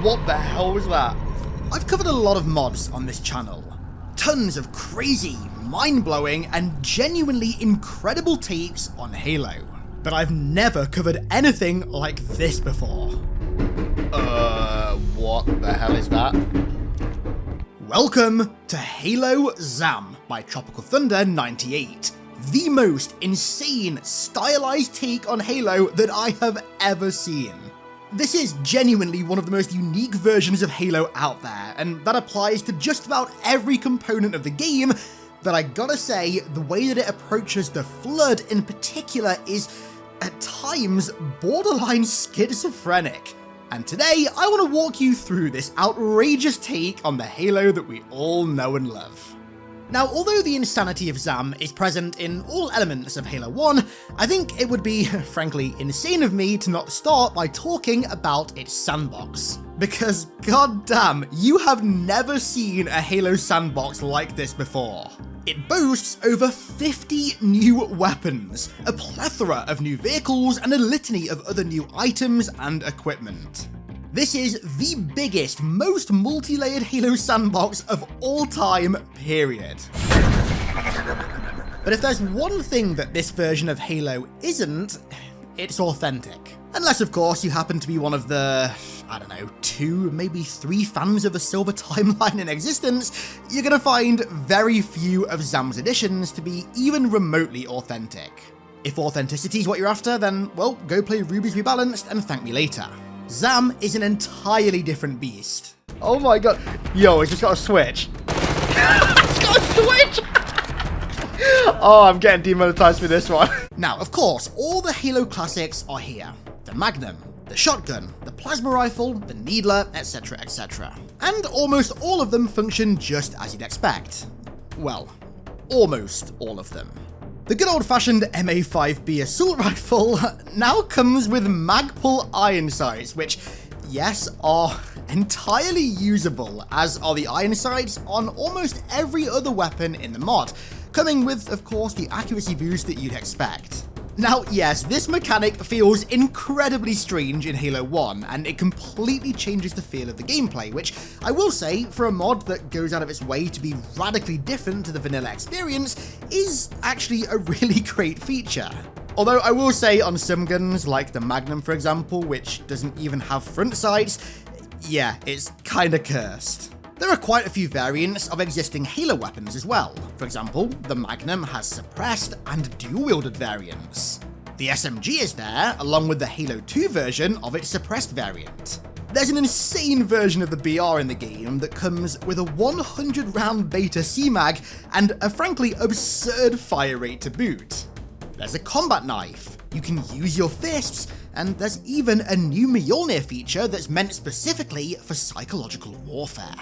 What the hell was that? I've covered a lot of mods on this channel. Tons of crazy, mind-blowing, and genuinely incredible takes on Halo. But I've never covered anything like this before. What the hell is that? Welcome to Halo ZAM by Tropical Thunder 98. The most insane, stylized take on Halo that I have ever seen. This is genuinely one of the most unique versions of Halo out there, and that applies to just about every component of the game, but I gotta say, the way that it approaches the Flood in particular is, at times, borderline schizophrenic. And today, I want to walk you through this outrageous take on the Halo that we all know and love. Now, although the insanity of ZAM is present in all elements of Halo 1, I think it would be, frankly, insane of me to not start by talking about its sandbox. Because, goddamn, you have never seen a Halo sandbox like this before. It boasts over 50 new weapons, a plethora of new vehicles, and a litany of other new items and equipment. This is the biggest, most multi-layered Halo sandbox of all time, period. But if there's one thing that this version of Halo isn't, it's authentic. Unless, of course, you happen to be one of the, 2, maybe 3 fans of the Silver timeline in existence, you're gonna find very few of ZAM's additions to be even remotely authentic. If authenticity is what you're after, then, well, go play Ruby's Rebalanced and thank me later. ZAM is an entirely different beast. Oh my god. Yo, it's just got a switch. It's got a switch! Oh, I'm getting demonetized for this one. Now, of course, all the Halo classics are here. The Magnum, the shotgun, the plasma rifle, the needler, etc, etc. And almost all of them function just as you'd expect. Well, almost all of them. The good old-fashioned MA5B assault rifle now comes with Magpul iron sights, which, yes, are entirely usable, as are the iron sights on almost every other weapon in the mod, coming with, of course, the accuracy boost that you'd expect. Now, yes, this mechanic feels incredibly strange in Halo 1, and it completely changes the feel of the gameplay, which I will say, for a mod that goes out of its way to be radically different to the vanilla experience, is actually a really great feature. Although I will say on some guns, like the Magnum for example, which doesn't even have front sights, yeah, it's kinda cursed. There are quite a few variants of existing Halo weapons as well. For example, the Magnum has suppressed and dual-wielded variants. The SMG is there, along with the Halo 2 version of its suppressed variant. There's an insane version of the BR in the game that comes with a 100-round beta CMAG and a frankly absurd fire rate to boot. There's a combat knife, you can use your fists, and there's even a new Mjolnir feature that's meant specifically for psychological warfare.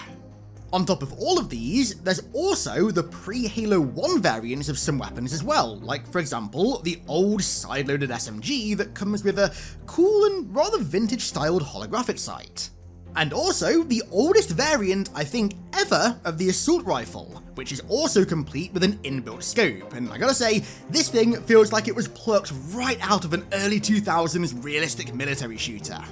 On top of all of these, there's also the pre-Halo 1 variants of some weapons as well, like for example, the old side-loaded SMG that comes with a cool and rather vintage-styled holographic sight. And also, the oldest variant, I think, ever of the assault rifle, which is also complete with an inbuilt scope, and I gotta say, this thing feels like it was plucked right out of an early 2000s realistic military shooter.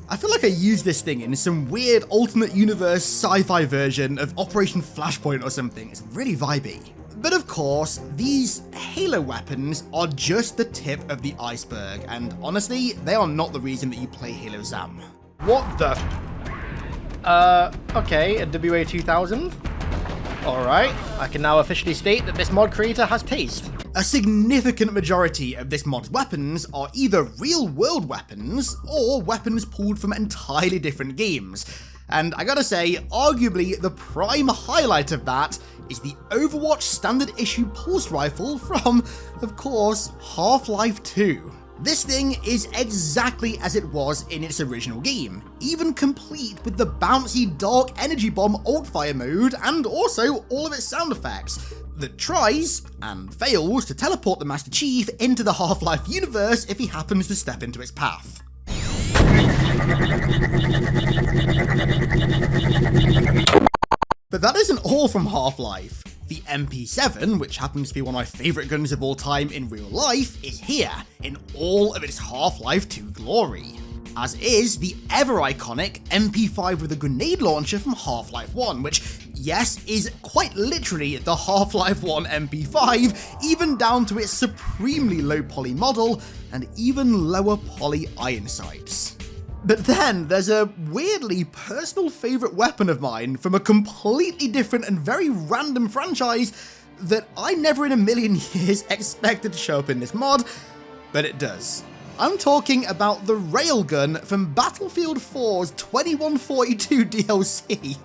I feel like I used this thing in some weird alternate universe sci-fi version of Operation Flashpoint or something. It's really vibey. But of course, these Halo weapons are just the tip of the iceberg, and honestly, they are not the reason that you play Halo ZAM. What the? Okay, a WA2000. Alright, I can now officially state that this mod creator has taste. A significant majority of this mod's weapons are either real-world weapons, or weapons pulled from entirely different games. And I gotta say, arguably the prime highlight of that is the Overwatch Standard Issue Pulse Rifle from, of course, Half-Life 2. This thing is exactly as it was in its original game, even complete with the bouncy Dark Energy Bomb alt-fire mode and also all of its sound effects, that tries, and fails, to teleport the Master Chief into the Half-Life universe if he happens to step into its path. But that isn't all from Half-Life. The MP7, which happens to be one of my favourite guns of all time in real life, is here, in all of its Half-Life 2 glory. as is the ever-iconic MP5 with a grenade launcher from Half-Life 1, which, yes, is quite literally the Half-Life 1 MP5, even down to its supremely low-poly model and even lower poly iron sights. But then there's a weirdly personal favourite weapon of mine from a completely different and very random franchise that I never in a million years expected to show up in this mod, but it does. I'm talking about the railgun from Battlefield 4's 2142 DLC.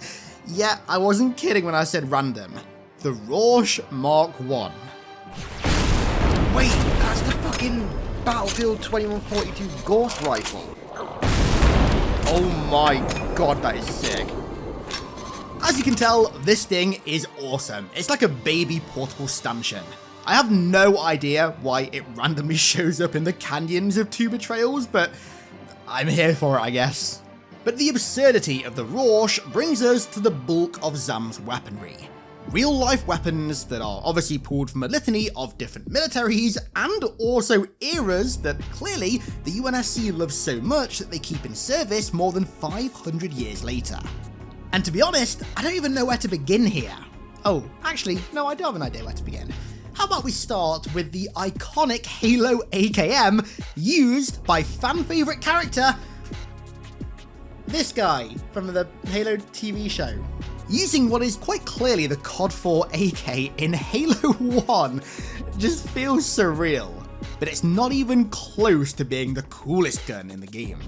Yeah, I wasn't kidding when I said random. The Rorsch Mark 1. Wait, that's the fucking Battlefield 2142 Ghost Rifle. Oh my god, that is sick. As you can tell, this thing is awesome. It's like a baby portable stanchion. I have no idea why it randomly shows up in the canyons of Tuba Trails, but I'm here for it, I guess. But the absurdity of the Rorsch brings us to the bulk of ZAM's weaponry. Real-life weapons that are obviously pulled from a litany of different militaries, and also eras that clearly the UNSC loves so much that they keep in service more than 500 years later. And to be honest, I don't even know where to begin here. Oh, actually, no, I do have an idea where to begin. How about we start with the iconic Halo AKM used by fan favourite character, this guy from the Halo TV show. Using what is quite clearly the COD 4 AK in Halo 1 just feels surreal, but it's not even close to being the coolest gun in the game.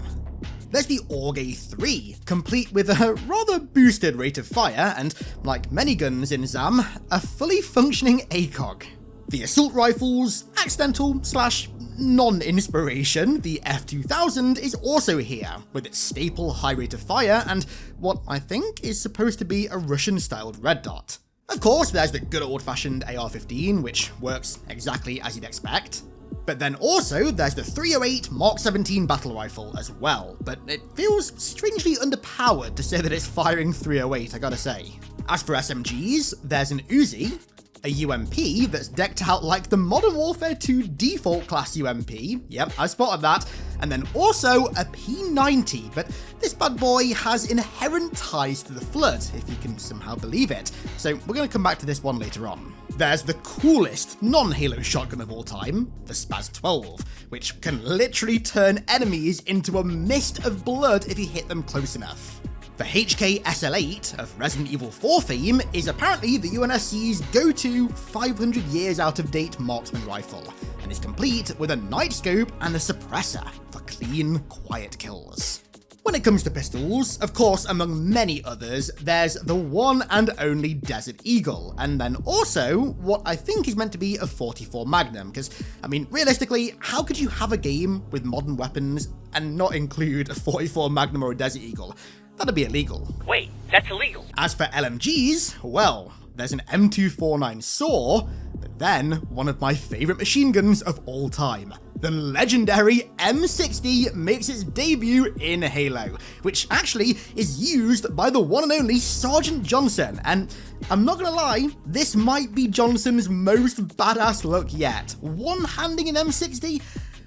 There's the AUG A3, complete with a rather boosted rate of fire and, like many guns in ZAM, a fully functioning ACOG. The assault rifle's accidental/non-inspiration, the F2000, is also here, with its staple high rate of fire and what I think is supposed to be a Russian-styled red dot. Of course, there's the good old-fashioned AR-15, which works exactly as you'd expect. But then also there's the 308 Mark 17 battle rifle as well, but it feels strangely underpowered to say that it's firing 308, I gotta say. As for SMGs, there's an Uzi, a UMP that's decked out like the Modern Warfare 2 default class UMP, yep, I spotted that, and then also a P90, but this bad boy has inherent ties to the Flood, if you can somehow believe it, so we're going to come back to this one later on. There's the coolest non-Halo shotgun of all time, the Spaz 12, which can literally turn enemies into a mist of blood if you hit them close enough. The HK SL8 of Resident Evil 4 fame is apparently the UNSC's go-to 500 years out-of-date marksman rifle, and is complete with a night scope and a suppressor for clean, quiet kills. When it comes to pistols, of course, among many others, there's the one and only Desert Eagle, and then also what I think is meant to be a 44 Magnum, because, I mean, realistically, how could you have a game with modern weapons and not include a 44 Magnum or a Desert Eagle? That'd be illegal. Wait, that's illegal. As for LMGs, well, there's an M249 SAW, but then one of my favourite machine guns of all time. The legendary M60 makes its debut in Halo, which actually is used by the one and only Sergeant Johnson, and I'm not gonna lie, this might be Johnson's most badass look yet. One-handing an M60?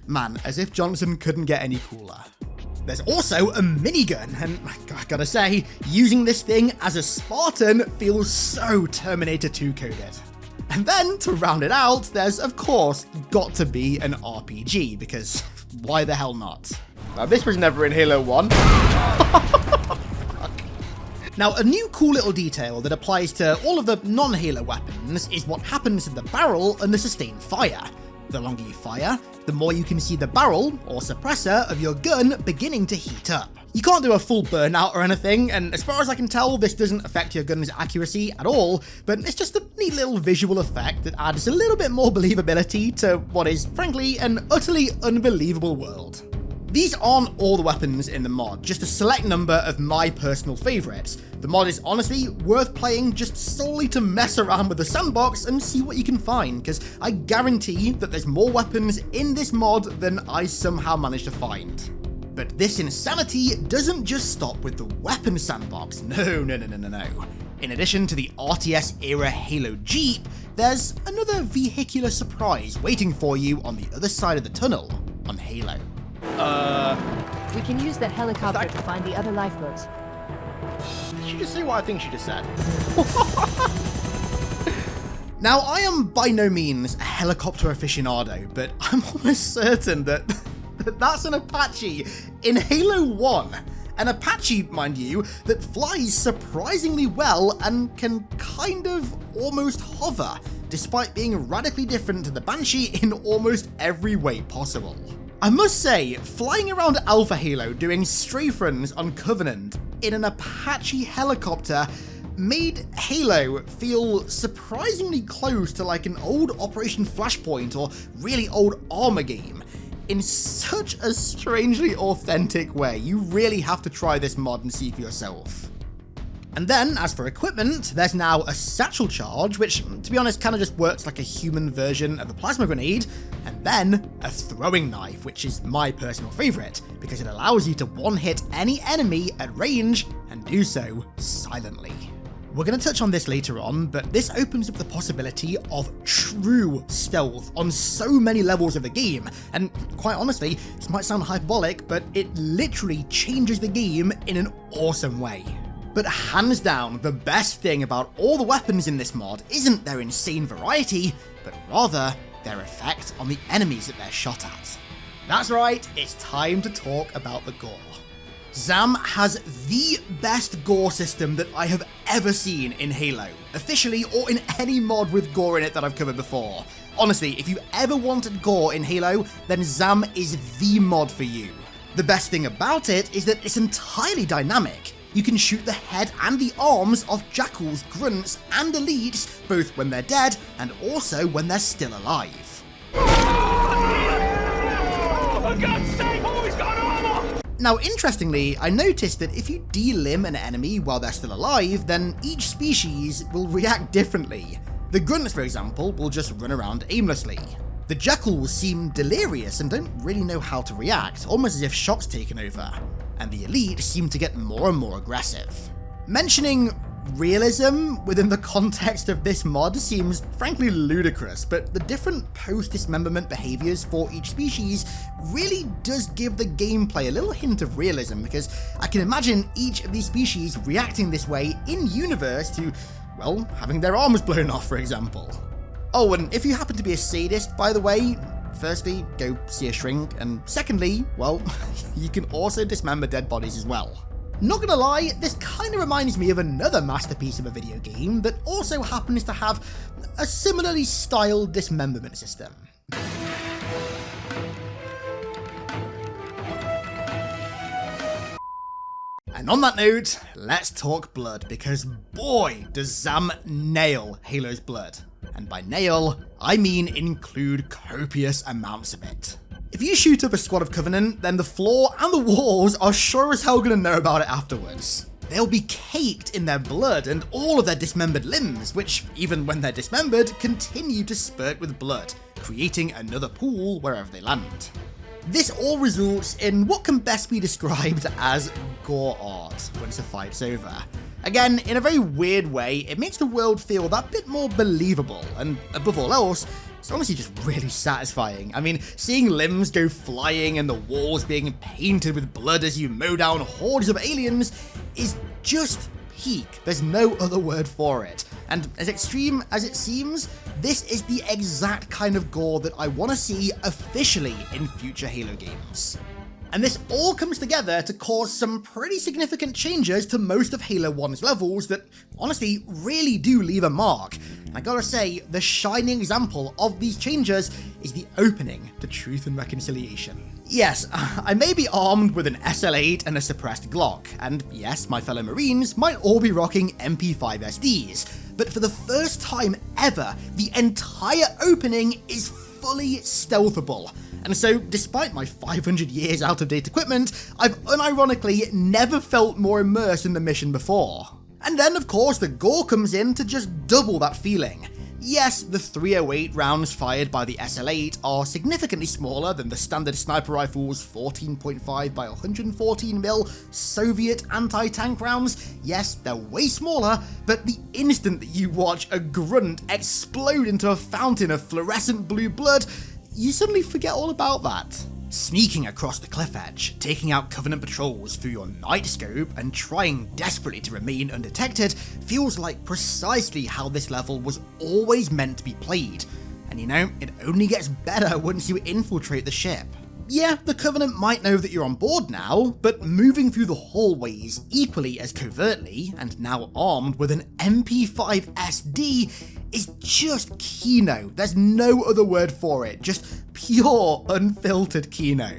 Man, as if Johnson couldn't get any cooler. There's also a minigun, and I gotta say, using this thing as a Spartan feels so Terminator 2 coded. And then, to round it out, there's of course got to be an RPG, because why the hell not? Now, this was never in Halo 1. Now, a new cool little detail that applies to all of the non-Halo weapons is what happens to the barrel under sustained fire. The longer you fire, the more you can see the barrel, or suppressor, of your gun beginning to heat up. You can't do a full burnout or anything, and as far as I can tell, this doesn't affect your gun's accuracy at all, but it's just a neat little visual effect that adds a little bit more believability to what is, frankly, an utterly unbelievable world. These aren't all the weapons in the mod, just a select number of my personal favourites. The mod is honestly worth playing just solely to mess around with the sandbox and see what you can find, because I guarantee that there's more weapons in this mod than I somehow managed to find. But this insanity doesn't just stop with the weapon sandbox, no. In addition to the RTS-era Halo Jeep, there's another vehicular surprise waiting for you on the other side of the tunnel on Halo. We can use that helicopter That- to find the other lifeboats. Did she just say what I think she just said? Now, I am by no means a helicopter aficionado, but I'm almost certain that that's an Apache in Halo 1. An Apache, mind you, that flies surprisingly well and can kind of almost hover, despite being radically different to the Banshee in almost every way possible. I must say, flying around Alpha Halo doing strafe runs on Covenant in an Apache helicopter made Halo feel surprisingly close to like an old Operation Flashpoint or really old Armor game in such a strangely authentic way. You really have to try this mod and see for yourself. And then, as for equipment, there's now a satchel charge, which, to be honest, kind of just works like a human version of the plasma grenade, and then a throwing knife, which is my personal favourite, because it allows you to one-hit any enemy at range, and do so silently. We're going to touch on this later on, but this opens up the possibility of true stealth on so many levels of the game, and quite honestly, this might sound hyperbolic, but it literally changes the game in an awesome way. But hands down, the best thing about all the weapons in this mod isn't their insane variety, but rather their effect on the enemies that they're shot at. That's right, it's time to talk about the gore. ZAM has the best gore system that I have ever seen in Halo, officially or in any mod with gore in it that I've covered before. Honestly, if you ever wanted gore in Halo, then ZAM is the mod for you. The best thing about it is that it's entirely dynamic. You can shoot the head and the arms of jackals, grunts, and elites, both when they're dead and also when they're still alive. For God's sake, always got armor! Now, interestingly, I noticed that if you delimb an enemy while they're still alive, then each species will react differently. The grunts, for example, will just run around aimlessly. The jackals seem delirious and don't really know how to react, almost as if shock's taken over. And the elite seem to get more and more aggressive. Mentioning realism within the context of this mod seems frankly ludicrous, but the different post-dismemberment behaviors for each species really does give the gameplay a little hint of realism, because I can imagine each of these species reacting this way in-universe to, well, having their arms blown off, for example. Oh, and if you happen to be a sadist, by the way, firstly, go see a shrink, and secondly, well, you can also dismember dead bodies as well. Not gonna lie, this kind of reminds me of another masterpiece of a video game that also happens to have a similarly styled dismemberment system. And on that note, let's talk blood, because boy, does ZAM nail Halo's blood. And by nail, I mean include copious amounts of it. If you shoot up a squad of Covenant, then the floor and the walls are sure as hell gonna know about it afterwards. They'll be caked in their blood and all of their dismembered limbs, which, even when they're dismembered, continue to spurt with blood, creating another pool wherever they land. This all results in what can best be described as gore art once a fight's over. Again, in a very weird way, it makes the world feel that bit more believable, and above all else, it's honestly just really satisfying. I mean, seeing limbs go flying and the walls being painted with blood as you mow down hordes of aliens is just peak. There's no other word for it. And as extreme as it seems, this is the exact kind of gore that I want to see officially in future Halo games. And this all comes together to cause some pretty significant changes to most of Halo 1's levels that honestly really do leave a mark. And I gotta say, the shining example of these changes is the opening to Truth and Reconciliation. Yes, I may be armed with an SL8 and a suppressed Glock, and yes, my fellow Marines might all be rocking MP5 SDs, but for the first time ever, the entire opening is fully stealthable. And so, despite my 500 years out-of-date equipment, I've unironically never felt more immersed in the mission before. And then, of course, the gore comes in to just double that feeling. Yes, the 308 rounds fired by the SL8 are significantly smaller than the standard sniper rifle's 14.5 by 114mm Soviet anti-tank rounds. Yes, they're way smaller, but the instant that you watch a grunt explode into a fountain of fluorescent blue blood, you suddenly forget all about that. Sneaking across the cliff edge, taking out Covenant patrols through your night scope and trying desperately to remain undetected feels like precisely how this level was always meant to be played. And you know, it only gets better once you infiltrate the ship. Yeah, the Covenant might know that you're on board now, but moving through the hallways equally as covertly, and now armed with an MP5 SD, is just Kino. There's no other word for it, just pure, unfiltered Kino.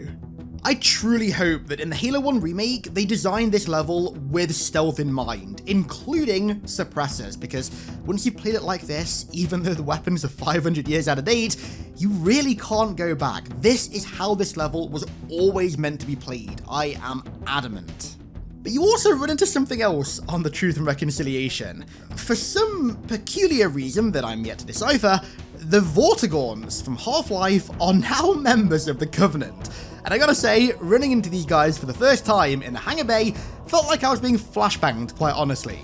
I truly hope that in the Halo 1 remake, they designed this level with stealth in mind, including suppressors, because once you've played it like this, even though the weapons are 500 years out of date, you really can't go back. This is how this level was always meant to be played. I am adamant. But you also run into something else on the Truth and Reconciliation. For some peculiar reason that I'm yet to decipher, the Vortigauns from Half-Life are now members of the Covenant. And I gotta say, running into these guys for the first time in the hangar bay felt like I was being flashbanged, quite honestly.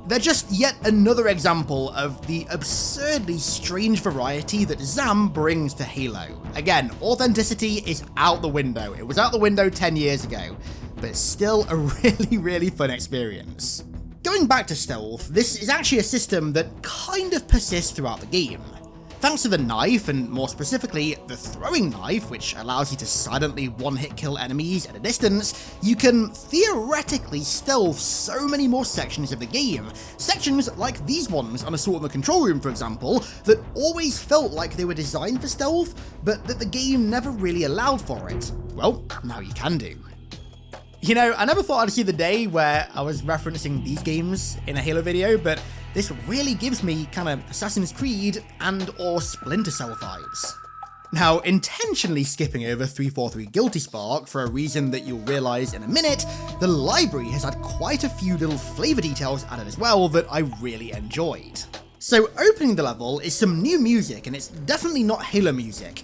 They're just yet another example of the absurdly strange variety that ZAM brings to Halo. Again, authenticity is out the window. It was out the window 10 years ago, but it's still a really fun experience. Going back to stealth, this is actually a system that kind of persists throughout the game. Thanks to the knife, and more specifically, the throwing knife, which allows you to silently one-hit kill enemies at a distance, you can theoretically stealth so many more sections of the game. Sections like these ones on Assault on the Control Room, for example, that always felt like they were designed for stealth, but that the game never really allowed for it. Well, now you can do. You know, I never thought I'd see the day where I was referencing these games in a Halo video, but this really gives me kind of Assassin's Creed and or Splinter Cell vibes. Now, intentionally skipping over 343 Guilty Spark for a reason that you'll realise in a minute, the library has had quite a few little flavour details added as well that I really enjoyed. So opening the level is some new music, and it's definitely not Halo music.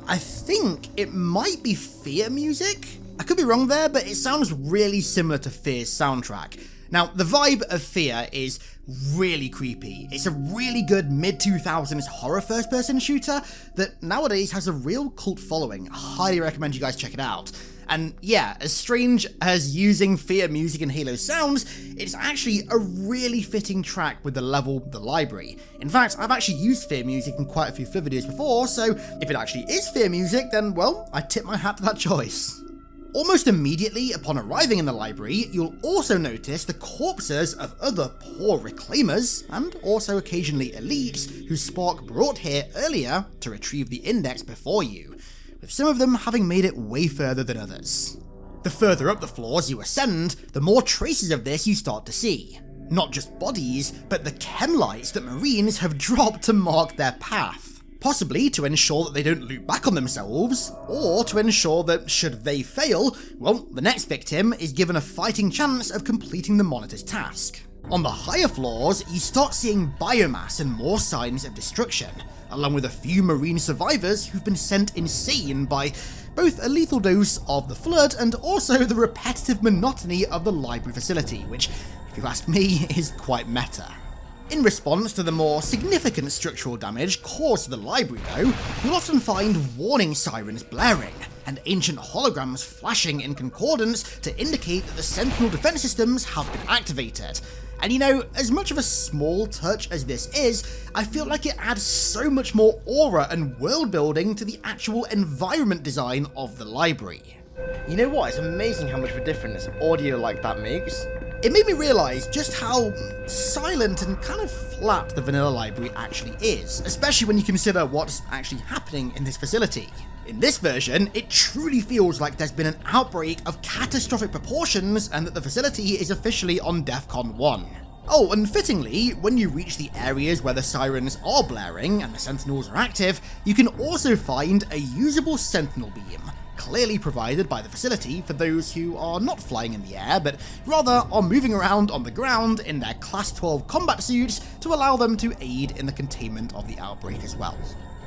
I think it might be Fear music? I could be wrong there, but it sounds really similar to Fear's soundtrack. Now, the vibe of Fear is really creepy. It's a really good mid-2000s horror first-person shooter that nowadays has a real cult following. I highly recommend you guys check it out. And yeah, as strange as using Fear music in Halo sounds, it's actually a really fitting track with the level, the library. In fact, I've actually used Fear music in quite a few Flip videos before, so if it actually is Fear music, then well, I tip my hat to that choice. Almost immediately upon arriving in the library, you'll also notice the corpses of other poor reclaimers, and also occasionally elites, who Spark brought here earlier to retrieve the index before you, with some of them having made it way further than others. The further up the floors you ascend, the more traces of this you start to see. Not just bodies, but the chem lights that Marines have dropped to mark their path. Possibly to ensure that they don't loop back on themselves, or to ensure that should they fail, well, the next victim is given a fighting chance of completing the monitor's task. On the higher floors, you start seeing biomass and more signs of destruction, along with a few Marine survivors who've been sent insane by both a lethal dose of the Flood and also the repetitive monotony of the library facility, which, if you ask me, is quite meta. In response to the more significant structural damage caused to the library though, you'll often find warning sirens blaring, and ancient holograms flashing in concordance to indicate that the Sentinel defense systems have been activated. And you know, as much of a small touch as this is, I feel like it adds so much more aura and world building to the actual environment design of the library. You know what? It's amazing how much of a difference audio like that makes. It made me realise just how silent and kind of flat the vanilla library actually is, especially when you consider what's actually happening in this facility. In this version, it truly feels like there's been an outbreak of catastrophic proportions and that the facility is officially on DEFCON 1. Oh, and fittingly, when you reach the areas where the sirens are blaring and the sentinels are active, you can also find a usable sentinel beam, clearly provided by the facility for those who are not flying in the air, but rather are moving around on the ground in their Class 12 combat suits to allow them to aid in the containment of the outbreak as well.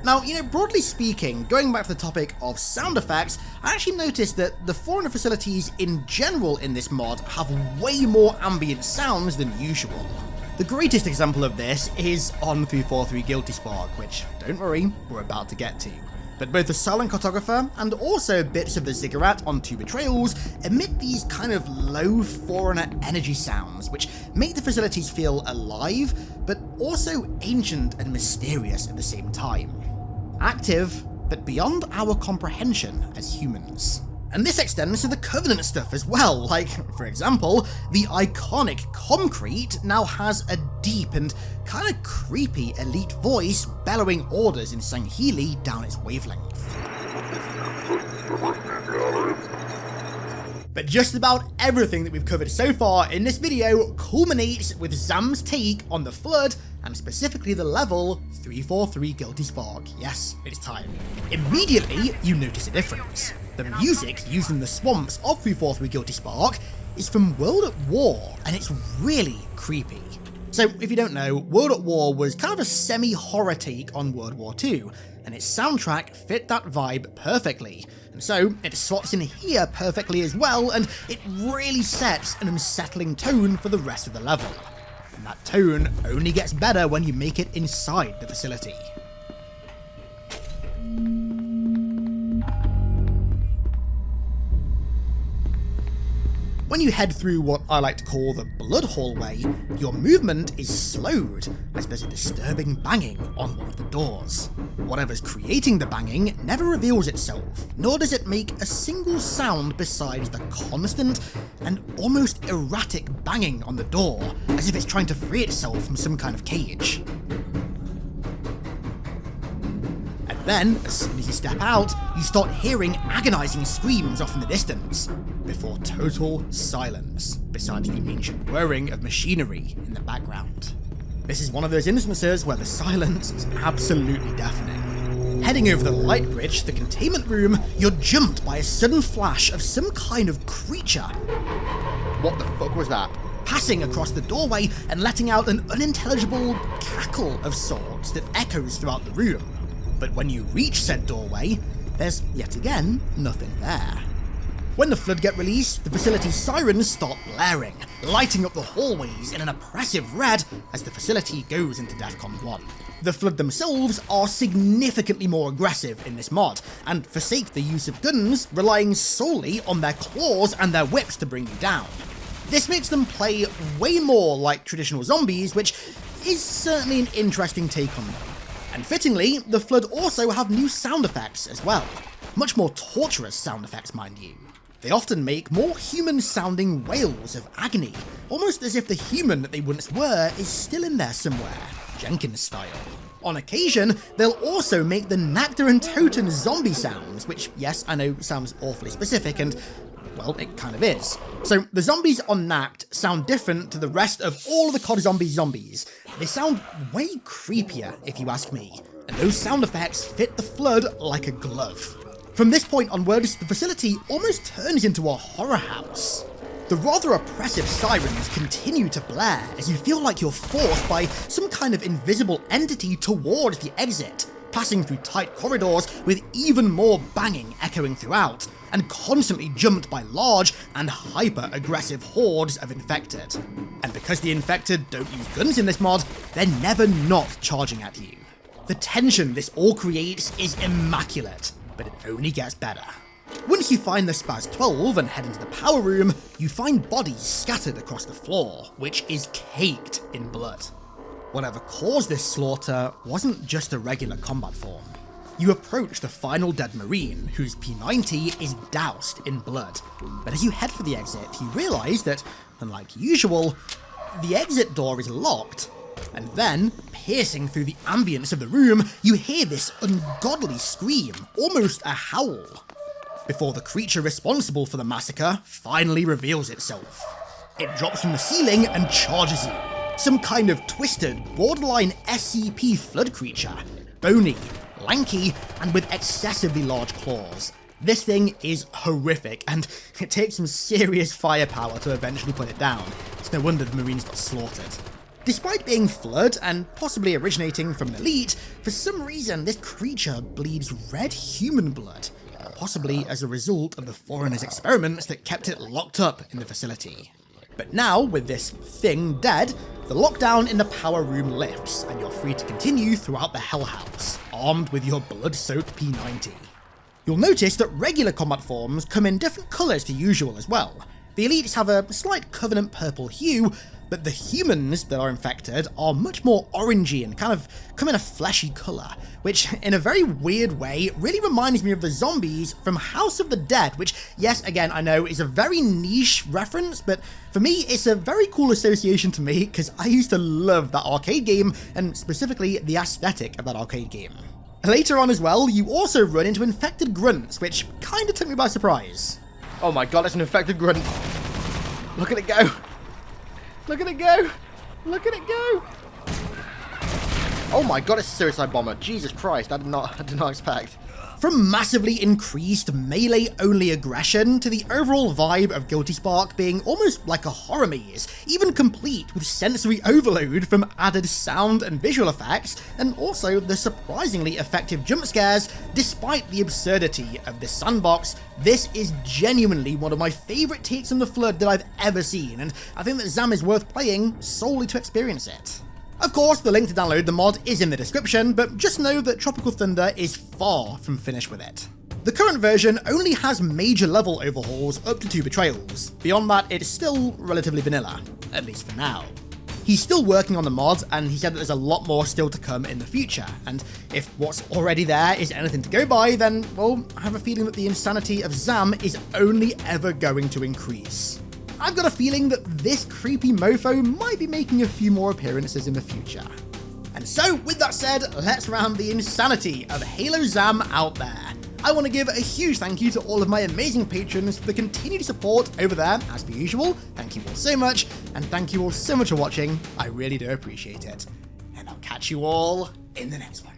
Now, you know, broadly speaking, going back to the topic of sound effects, I actually noticed that the foreigner facilities in general in this mod have way more ambient sounds than usual. The greatest example of this is on 343 Guilty Spark, which, don't worry, we're about to get to. But both the silent cartographer and also bits of the ziggurat on Two Betrayals emit these kind of low Forerunner energy sounds, which make the facilities feel alive, but also ancient and mysterious at the same time. Active, but beyond our comprehension as humans. And this extends to the Covenant stuff as well, like, for example, the iconic Concrete now has a deep and kind of creepy elite voice bellowing orders in Sangheili down its wavelength. But just about everything that we've covered so far in this video culminates with Zam's take on the Flood, and specifically the level 343 Guilty Spark. Yes, it's time. Immediately, you notice a difference. The music used in the swamps of 343 Guilty Spark is from World at War, and it's really creepy. So, if you don't know, World at War was kind of a semi-horror take on World War II, and its soundtrack fit that vibe perfectly. And so, it slots in here perfectly as well, and it really sets an unsettling tone for the rest of the level. And that tone only gets better when you make it inside the facility. When you head through what I like to call the Blood Hallway, your movement is slowed as there's a disturbing banging on one of the doors. Whatever's creating the banging never reveals itself, nor does it make a single sound besides the constant and almost erratic banging on the door, as if it's trying to free itself from some kind of cage. And then, as soon as you step out, you start hearing agonizing screams off in the distance, before total silence, besides the ancient whirring of machinery in the background. This is one of those instances where the silence is absolutely deafening. Heading over the light bridge to the containment room, you're jumped by a sudden flash of some kind of creature. What the fuck was that? Passing across the doorway and letting out an unintelligible cackle of sorts that echoes throughout the room. But when you reach said doorway, there's yet again nothing there. When the Flood get released, the facility's sirens start blaring, lighting up the hallways in an oppressive red as the facility goes into DEFCON 1. The Flood themselves are significantly more aggressive in this mod, and forsake the use of guns, relying solely on their claws and their whips to bring you down. This makes them play way more like traditional zombies, which is certainly an interesting take on them. And fittingly, the Flood also have new sound effects as well. Much more torturous sound effects, mind you. They often make more human-sounding wails of agony, almost as if the human that they once were is still in there somewhere, Jenkins style. On occasion, they'll also make the Nacta and Toten zombie sounds, which, yes, I know sounds awfully specific, and, well, it kind of is. So, the zombies on Nact sound different to the rest of all of the COD zombies. They sound way creepier, if you ask me, and those sound effects fit the Flood like a glove. From this point onwards, the facility almost turns into a horror house. The rather oppressive sirens continue to blare as you feel like you're forced by some kind of invisible entity towards the exit, passing through tight corridors with even more banging echoing throughout, and constantly jumped by large and hyper-aggressive hordes of infected. And because the infected don't use guns in this mod, they're never not charging at you. The tension this all creates is immaculate, but it only gets better. Once you find the Spaz 12 and head into the power room, you find bodies scattered across the floor, which is caked in blood. Whatever caused this slaughter wasn't just a regular combat form. You approach the final dead Marine, whose P90 is doused in blood. But as you head for the exit, you realise that, unlike usual, the exit door is locked. And then, piercing through the ambience of the room, you hear this ungodly scream, almost a howl, before the creature responsible for the massacre finally reveals itself. It drops from the ceiling and charges you. Some kind of twisted, borderline SCP Flood creature, bony, lanky, and with excessively large claws. This thing is horrific, and it takes some serious firepower to eventually put it down. It's no wonder the Marines got slaughtered. Despite being Flood and possibly originating from an elite, for some reason this creature bleeds red human blood, possibly as a result of the Foreigner's experiments that kept it locked up in the facility. But now, with this thing dead, The lockdown in the power room lifts, and you're free to continue throughout the Hellhouse, armed with your blood-soaked P90. You'll notice that regular combat forms come in different colours to usual as well. The elites have a slight Covenant purple hue, but the humans that are infected are much more orangey and kind of come in a fleshy colour, which in a very weird way really reminds me of the zombies from House of the Dead, which, yes, again, I know is a very niche reference, but for me it's a very cool association to me because I used to love that arcade game, and specifically the aesthetic of that arcade game. Later on as well, you also run into infected grunts, which kinda took me by surprise. Oh my god, it's an infected grunt. Look at it go. Look at it go. Look at it go. Oh my god, it's a suicide bomber. Jesus Christ, I did not expect. From massively increased melee-only aggression to the overall vibe of Guilty Spark being almost like a horror maze, even complete with sensory overload from added sound and visual effects, and also the surprisingly effective jump scares despite the absurdity of this sandbox, this is genuinely one of my favourite takes on the Flood that I've ever seen, and I think that ZAM is worth playing solely to experience it. Of course, the link to download the mod is in the description, but just know that Tropical Thunder is far from finished with it. The current version only has major level overhauls up to 2 betrayals. Beyond that, it's still relatively vanilla, at least for now. He's still working on the mod, and he said that there's a lot more still to come in the future, and if what's already there is anything to go by, then, well, I have a feeling that the insanity of ZAM is only ever going to increase. I've got a feeling that this creepy mofo might be making a few more appearances in the future. And so, with that said, let's round the insanity of Halo ZAM out there. I want to give a huge thank you to all of my amazing patrons for the continued support over there, as per usual. Thank you all so much, and thank you all so much for watching. I really do appreciate it. And I'll catch you all in the next one.